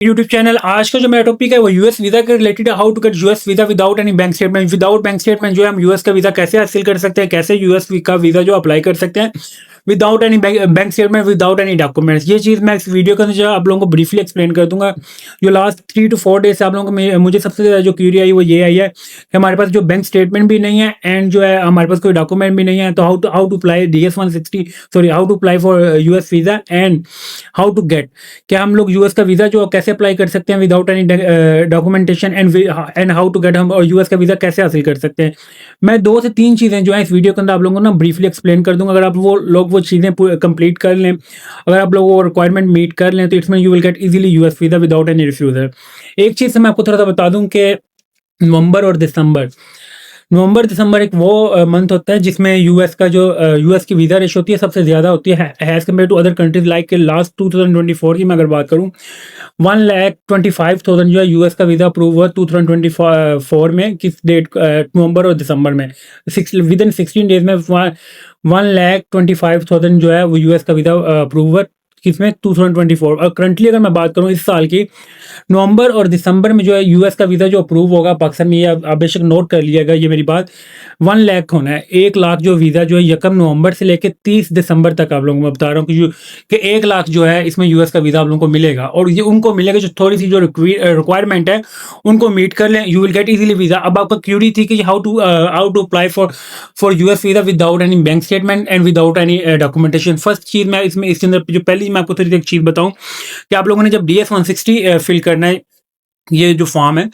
YouTube channel. आज का जो मेरा टॉपिक है वो यूएस वीज़ा के रिलेटेड है। How to get US visa without any bank statement. Without bank statement जो है हम यूएस का वीज़ा कैसे हासिल कर सकते हैं, कैसे यूएस का वीज़ा जो अप्लाई कर सकते हैं without any bank statement, without any documents. ये चीज़ मैं इस वीडियो के अंदर जो आप लोगों को ब्रीफली एक्सप्लेन कर दूंगा। जो लास्ट 3 to 4 डेज से आप लोगों को मुझे सबसे ज़्यादा जो क्यूरी आई वो ये आई है कि हमारे पास जो बैंक स्टेटमेंट भी नहीं है एंड जो है हमारे पास कोई डॉक्यूमेंट भी नहीं है, तो how to apply DS-160, sorry how to apply for US visa and how to get, क्या हम लोग यूएस का वीज़ा जो कैसे अप्लाई कर सकते हैं without any documentation and how to get, हम और यूएस का वीज़ा कैसे हासिल कर सकते हैं। मैं 2 से 3 चीज़ें जो है इस वीडियो के अंदर आप लोगों को ना ब्रीफली एक्सप्लेन कर दूंगा। अगर आप वो चीज़ें कंप्लीट कर लें, अगर आप लोग वो रिक्वायरमेंट मीट कर लें, तो it's mean you will get easily US visa without any refusal. एक चीज़ से मैं आपको थोड़ा सा बता दूं कि नवंबर दिसंबर एक वो मंथ होता है जिसमें यूएस का जो यूएस की वीज़ा रेशो होती है सबसे ज़्यादा होती है as compare to other countries. Like last 2024 की मैं अगर बात करूँ, 1,25,000 जो है यूएस का वीज़ा अप्रूव हुआ 2024 में। किस डेट, नवंबर और दिसंबर में, विद इन 16 डेज में 1,25,000 जो है वो यूएस का वीज़ा अप्रूव हुआ किसमें, 2024। और करंटली अगर मैं बात करूँ इस साल की, नवंबर और दिसंबर में जो है यूएस का वीज़ा जो अप्रूव होगा पाकिस्तान में, ये आप बेशक नोट कर लीजिएगा ये मेरी बात, 1 लाख होना है। 1 लाख जो वीज़ा जो है 1 नवंबर से लेकर 30 दिसंबर तक आप लोगों को मैं बता रहा हूँ कि 1 लाख जो है इसमें यूएस का वीज़ा आप लोगों को मिलेगा। और ये उनको मिलेगा जो थोड़ी सी जो रिक्वायरमेंट है उनको मीट कर लें, you will get easily visa. अब आपका क्यूरी थी कि how to apply for US visa without any bank statement and without any documentation. First चीज़ मैं इसमें इसके अंदर जो पहली मैं आपको थोड़ी एक चीज़ बताऊँ कि आप लोगों ने जब DS-160 फिल करना है, ये जो फॉर्म है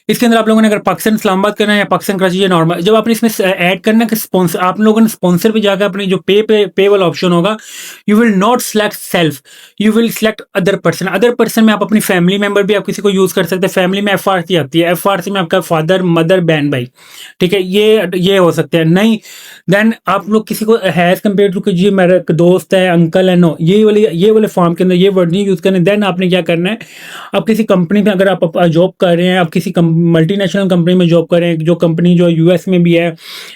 इसके अंदर आप लोगों ने अगर पाकिस्तान इस्लामाबाद करना है या पाकिस्तान कराची या नॉर्मल, जब आपने इसमें ऐड करना है कि स्पॉन्सर, आप लोगों ने स्पॉन्सर पे जाकर अपनी जो पे वाला ऑप्शन होगा, you will not select self, you will select other person. Other person में आप अपनी फैमिली मेंबर भी आप किसी को यूज कर सकते हैं। फैमिली में FRC आती है, FRC में आपका फादर मदर बहन भाई, ठीक है, ये हो सकते हैं। नहीं देन आप लोग किसी को हैज कम्पेयर टू कि जी मेरा दोस्त है, अंकल है, नो, ये वाले फॉर्म के अंदर ये वर्ड नहीं यूज करने। देन आपने क्या करना है, आप किसी कंपनी में अगर आप जॉब कर रहे हैं, आप किसी मल्टीनेशनल कंपनी में जॉब कर रहे हैं, जो कंपनी जो यूएस में भी है,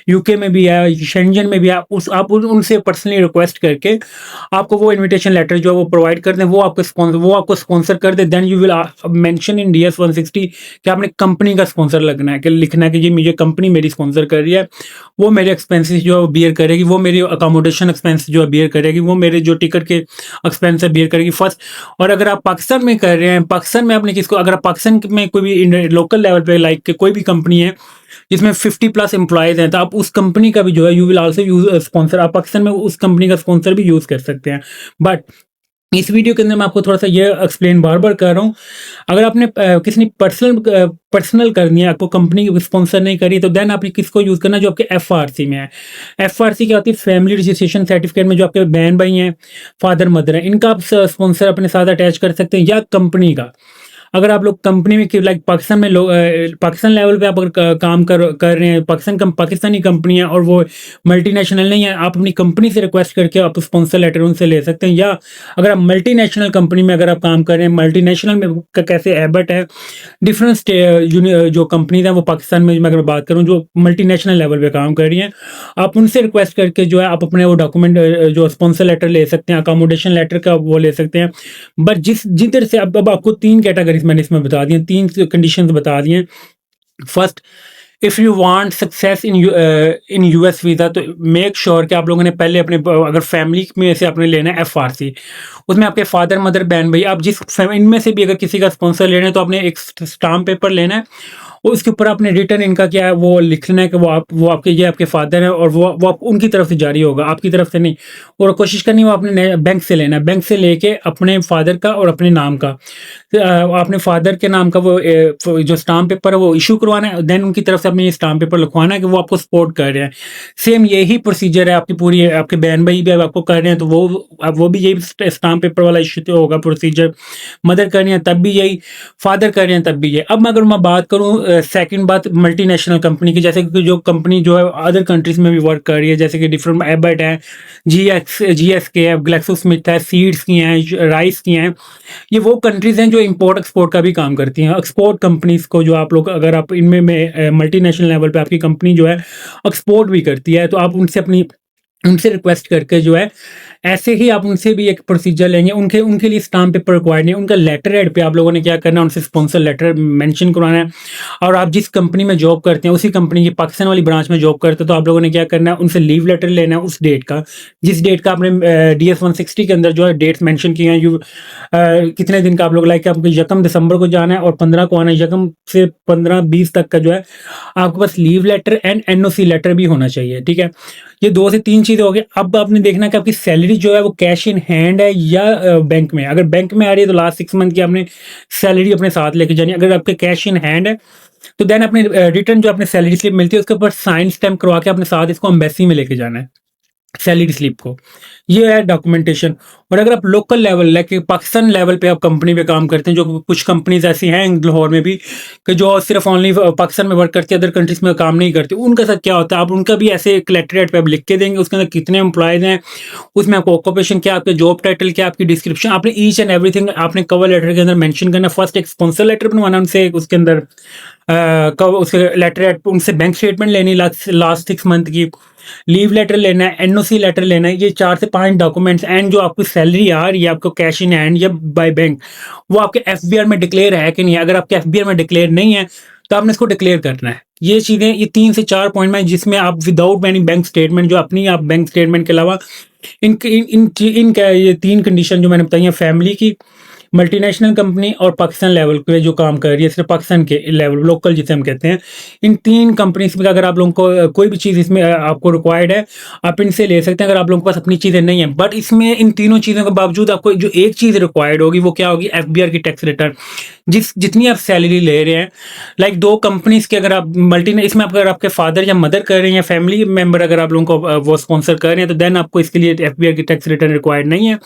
यूके में भी है, शेंजन में भी है, आप उनसे पर्सनली रिक्वेस्ट करके आपको वो इनविटेशन लेटर जो है वो प्रोवाइड कर दें, वो आपको स्पॉन्सर कर दे। Then you will mention in DS-160 कि आपने कंपनी का स्पॉन्सर लगना है, कि लिखना है कि ये मुझे कंपनी मेरी स्पॉन्सर कर रही है, वो मेरे एक्सपेंसेस जो है बियर करेगी, वो मेरी अकोमोडेशन एक्सपेंस जो है बियर करेगी, वो मेरे जो टिकट के एक्सपेंस है बियर करेगी फर्स्ट। और अगर आप पाकिस्तान में कर रहे हैं, पाकिस्तान में आपने किसको, अगर आप पाकिस्तान में कोई भी लोकल लेवल पे लाइक कोई भी कंपनी है जिसमें 50+ एम्प्लॉयज हैं, तो आप उस कंपनी का भी जो है you will also use sponsor, आप पाकिस्तान में उस कंपनी का स्पॉन्सर भी यूज कर सकते हैं। बट इस वीडियो के अंदर मैं आपको थोड़ा सा ये एक्सप्लेन बार बार कर रहा हूँ, अगर आपने किसी ने पर्सनल करनी है, आपको कंपनी स्पॉन्सर नहीं करी, तो देन आपने किसको यूज करना, जो आपके FRC में है। FRC क्या होती है, फैमिली रजिस्ट्रेशन सर्टिफिकेट में जो आपके बहन भाई हैं, फादर मदर हैं, इनका आप स्पॉन्सर अपने साथ अटैच कर सकते हैं, या कंपनी का। अगर आप लोग कंपनी में लाइक पाकिस्तान में पाकिस्तान लेवल पे आप अगर काम कर रहे हैं, पाकिस्तानी कंपनी है और वो मल्टीनेशनल नहीं है, आप अपनी कंपनी से रिक्वेस्ट करके आप स्पॉन्सर लेटर उनसे ले सकते हैं। या अगर आप मल्टीनेशनल कंपनी में अगर आप काम कर रहे हैं, मल्टीनेशनल में कैसे एबट है, डिफरेंट जो कंपनीज हैं वो पाकिस्तान में मैं अगर बात करूँ जो मल्टीनेशनल लेवल पे काम कर रही हैं, आप उनसे रिक्वेस्ट करके जो है आप अपने वो डॉक्यूमेंट जो स्पॉन्सर लेटर ले सकते हैं, अकोमोडेशन लेटर का वो ले सकते हैं। बट जिधर से अब आपको 3 कैटेगरीज मैंने इसमें बता दी, 3 कंडीशंस बता दी हैं। First, if you want success in US visa, तो मेक श्योर कि आप लोगों ने पहले अपने अगर फैमिली में से आपने लेना है FRC, उसमें आपके फादर मदर बहन भाई, आप इनमें से भी अगर किसी का स्पॉन्सर लेना है तो आपने एक स्टाम्प पेपर लेना है, उसके ऊपर आपने रिटर्न इनका क्या है वो लिखना है कि वो आपके ये आपके फादर हैं और वो आप उनकी तरफ से जारी होगा, आपकी तरफ से नहीं। और कोशिश करनी वो आपने बैंक से लेना है, बैंक से लेके अपने फादर का और अपने नाम का, आपने फादर के नाम का वो जो स्टाम्प पेपर है वो इशू करवाना है। देन उनकी तरफ से अपने ये स्टाम्प पेपर लिखवाना है कि वो आपको सपोर्ट कर रहे हैं। सेम यही प्रोसीजर है आपकी पूरी, आपके बहन भाई भी आपको कर रहे हैं तो वो भी यही स्टाम्प पेपर वाला इशू तो होगा प्रोसीजर। मदर कर रही हैं तब भी यही, फादर कर रहे हैं तब भी ये। अब अगर मैं बात करूँ सेकंड बात मल्टीनेशनल कंपनी की, जैसे कि जो कंपनी जो है अदर कंट्रीज में भी वर्क कर रही है, जैसे कि डिफरेंट एबट है, GSK है, ग्लेक्सोस्मिथ है, सीड्स की हैं, राइस की हैं, ये वो कंट्रीज हैं जो इंपोर्ट एक्सपोर्ट का भी काम करती हैं। एक्सपोर्ट कंपनीज को जो आप लोग अगर आप इनमें में मल्टीनेशनल लेवल पे आपकी कंपनी जो है एक्सपोर्ट भी करती है, तो आप उनसे रिक्वेस्ट करके जो है ऐसे ही आप उनसे भी एक प्रोसीजर लेंगे, उनके लिए स्टाम्प पेपर रिक्वायर्ड नहीं, उनका लेटर हेड पे आप लोगों ने क्या करना है, उनसे स्पॉन्सर लेटर मेंशन करवाना है। और आप जिस कंपनी में जॉब करते हैं, उसी कंपनी की पाकिस्तान वाली ब्रांच में जॉब करते हैं, तो आप लोगों ने क्या करना है, उनसे लीव लेटर लेना है उस डेट का, जिस डेट का आपने DS 160 के अंदर जो है डेट्स मेंशन किए हैं। कितने दिन का आप लोग, लाइक आपको 1 दिसंबर को जाना है और 15 को आना है, 1 से 15-20 तक का जो है आपके पास leave letter and NOC letter भी होना चाहिए, ठीक है। ये 2 से 3 चीज़ें हो गई। अब आपने देखना है कि आपकी सैलरी जो है वो कैश इन हैंड है या बैंक में। अगर बैंक में आ रही है तो लास्ट 6 मंथ की आपने सैलरी अपने साथ लेके जानी है। अगर आपके कैश इन हैंड है तो देन अपने रिटर्न जो अपने सैलरी स्लिप मिलती है उसके ऊपर साइन स्टैम्प करवा के अपने साथ इसको एम्बेसी में लेके जाना है, सैलरी स्लिप को। ये है डॉक्यूमेंटेशन। और अगर आप local level like Pakistan level पे आप कंपनी पे काम करते हैं, जो कुछ कंपनीज ऐसी हैं लाहौर में भी कि जो सिर्फ ओनली पाकिस्तान में वर्क करती है, अदर कंट्रीज में काम नहीं करती, उनका साथ क्या होता है, आप उनका भी ऐसे कलेक्टरेट पे आप लिख के देंगे, उसके अंदर कितने एम्प्लॉयज हैं, उसमें आपको ऑक्यूपेशन क्या, आपके जॉब टाइटल क्या, आपकी डिस्क्रिप्शन, आपने ईच एंड एवरीथिंग आपने कवर लेटर के अंदर मेंशन करना। फर्स्ट एक स्पॉन्सर लेटर बनवाना उनसे, उसके अंदर उसके लेटर उनसे बैंक स्टेटमेंट लेनी लास्ट 6 मंथ की, लीव लेटर लेना है, NOC लेटर लेना है। ये 4 से 5 डॉक्यूमेंट्स एंड जो आपकी सैलरी आ रही है आपको कैश इन हैंड या बाय बैंक, वो आपके FBR में डिक्लेयर है कि नहीं। अगर आपके FBR में डिक्लेयर नहीं है तो आपने इसको डिक्लेयर करना है। ये चीज़ें, ये 3 से 4 पॉइंट में, जिसमें आप विदाउट एनी बैंक स्टेटमेंट, जो अपनी आप बैंक स्टेटमेंट के अलावा इन इन इन, इन ये 3 कंडीशन जो मैंने बताई हैं, फैमिली की, मल्टीनेशनल कंपनी और पाकिस्तान लेवल पे जो काम कर रही है, सिर्फ पाकिस्तान के लेवल लोकल जिसे हम कहते हैं, इन 3 कंपनीज में अगर आप लोगों को कोई भी चीज़ इसमें आपको रिक्वायर्ड है, आप इनसे ले सकते हैं अगर आप लोगों के पास अपनी चीज़ें नहीं है। बट इसमें इन तीनों चीज़ों के बावजूद आपको जो एक चीज़ रिक्वायर्ड होगी वो क्या होगी, FBR की टैक्स रिटर्न। जितनी आप सैलरी ले रहे हैं, लाइक 2 कंपनीज के अगर आप इसमें अगर आपके फादर या मदर कर रहे हैं या फैमिली मेंबर अगर आप लोगों को वो स्पॉन्सर कर रहे हैं, तो देन आपको इसके लिए FBR की टैक्स रिटर्न रिक्वायर्ड नहीं है।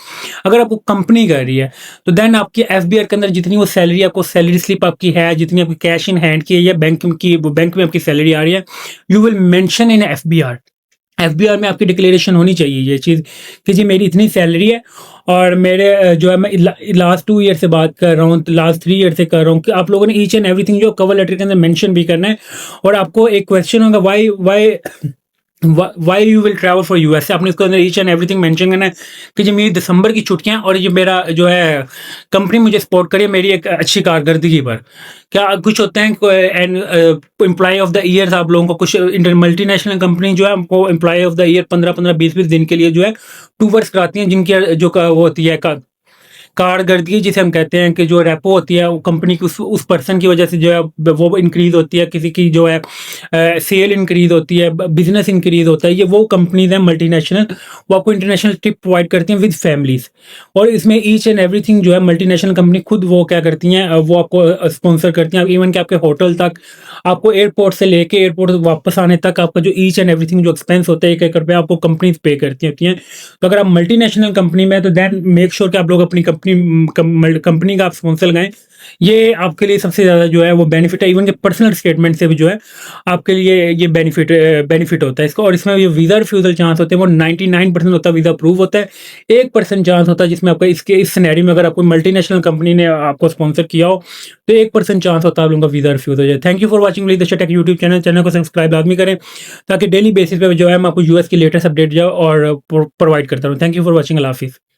अगर आपको कंपनी कर रही है तो देन आपकी FBR के अंदर जितनी वो सैलरी, आपको सैलरी स्लिप आपकी है, जितनी आपकी कैश इन हैंड की है या बैंक में आपकी सैलरी आ रही है, you will mention in FBR में आपकी डिक्लेरेशन होनी चाहिए ये चीज़ कि जी मेरी इतनी सैलरी है और मेरे जो है मैं लास्ट 2 ईयर से बात कर रहा हूँ, लास्ट 3 ईयर से कर रहा हूँ, कि आप लोगों ने ईच एंड एवरीथिंग जो कवर लेटर के अंदर मेंशन भी करना है। और आपको एक क्वेश्चन होगा, why you will travel for US, आपने इसके अंदर ईच एंड एवरीथिंग मेंशन करना है कि जी मेरी दिसंबर की छुट्टियां और ये मेरा जो है कंपनी मुझे सपोर्ट करे मेरी एक अच्छी कारकर्दगी पर। क्या कुछ होते हैं एम्प्लॉय ऑफ द ईयर, आप लोगों को कुछ मल्टीनेशनल कंपनी जो है आपको एम्प्लॉय ऑफ द ईयर 15-15, 20-20 दिन के लिए जो है टूवर्स कराती हैं, जिनकी जो वो होती है कारकर्दगी जिसे हम कहते हैं, कि जो रेपो होती है वो कंपनी की उस पर्सन की वजह से जो है वो इंक्रीज होती है, किसी की जो है सेल इंक्रीज होती है, बिजनेस इंक्रीज होता है। ये वो कंपनीज हैं मल्टीनेशनल, वो आपको इंटरनेशनल ट्रिप प्रोवाइड करती हैं विद फैमिलीज। और इसमें ईच एंड एवरीथिंग जो है मल्टीनेशनल कंपनी खुद वो क्या करती हैं, वो आपको स्पॉन्सर करती हैं, इवन कि आपके होटल तक, आपको एयरपोर्ट से लेके एयरपोर्ट वापस आने तक आपका जो ईच एंड एवरीथिंग जो एक्सपेंस होता है 1-1 रुपये आपको कंपनीज पे करती होती हैं। तो अगर आप मल्टीनेशनल कंपनी में, तो देन मेक श्योर कि आप लोग अपनी कंपनी का आप स्पॉन्सर लगाएं। ये आपके लिए सबसे ज़्यादा जो है वो बेनिफिट है। इवन के पर्सनल स्टेटमेंट से भी जो है आपके लिए ये बेनिफिट होता है इसको। और इसमें ये वीज़ा रिफ्यूज़ल चांस होते हैं वो 99% होता है, वीज़ा अप्रूव होता है। 1% चांस होता है जिसमें आपका इस सिनेरियो में अगर आपको मल्टीनेशनल कंपनी ने आपको स्पॉन्सर किया हो तो 1% चांस होता है आप लोगों का वीज़ा रिफ्यूज़ हो जाए। Thank you for watching leadership take YouTube channel को सब्सक्राइब लाजमी करें ताकि डेली बेसिस पे जो है मैं आपको US की लेटेस्ट अपडेट जो और प्रोवाइड करता हूँ। Thank you for watching. Allah हाफिज़।